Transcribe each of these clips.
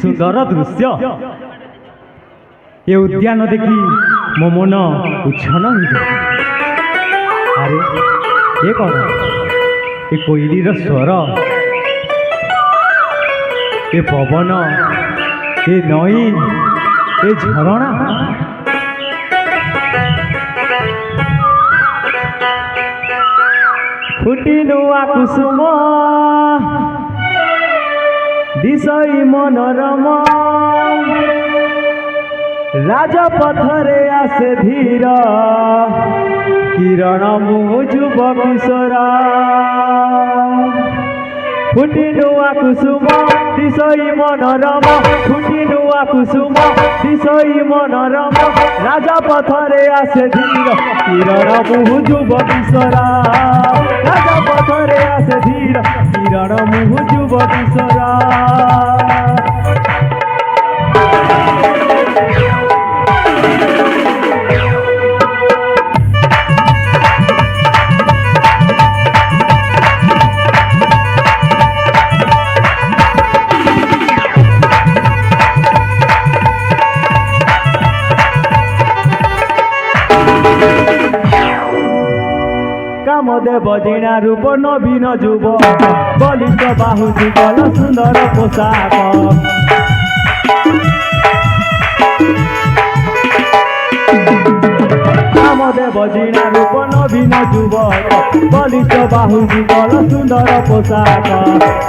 सुंदर दृश्य ये उद्यान देखी मो मन उच्छन अरे ये कौन ये कोयली स्वर ये पवन ये नई ये झरणा फुटी नुआ कुसुम दिशई मनोरम राजपथरे आसे धीर किरण मु जुब किशोरा फुटी नुआ कुसुम दिशई मनोरम फुटी नुआ कुसुम दिशई मनोरम राजपथरे आसे धीर किरण मु जुब किशोरा राजपथरे आसे धीर किरण मु जुब किशोरा कामदेव जिणा रूप नवीन जुब बलिष्ठ बाहु जुगल सुंदर पोशाक कामदेव जिणा रूप नवीन जुब बलिष्ठ बाहु जुगल सुंदर पोशाक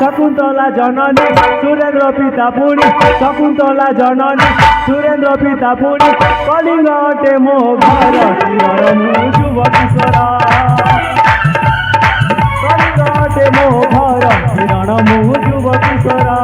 शकुंतला जननी सुरेन्द्र पिता पुणी शकुंतला जननी सुरेन्द्र पिता पुणी कलिंग अटे मो घर किरण मु जुब किशोरा मो घर किरण मु जुब किशोरा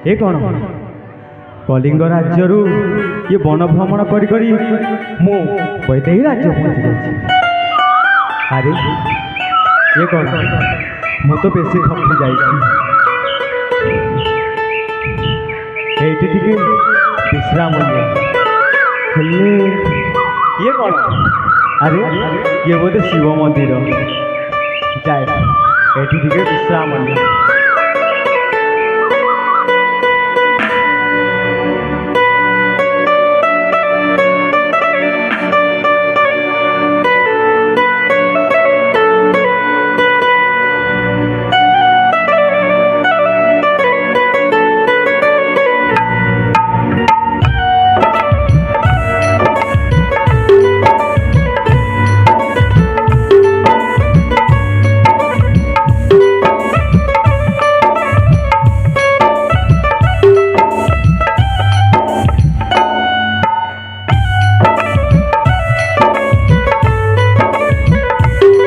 ये कौन कलिंग राज्य ये वन भ्रमण करी करी मु वैदेही राज्य पहुंची जाइए। अरे ये कौन मु तो बेसी थकी जाइए विश्राम ये कौन अरे ये बोधे शिव मंदिर जाए ये विश्राम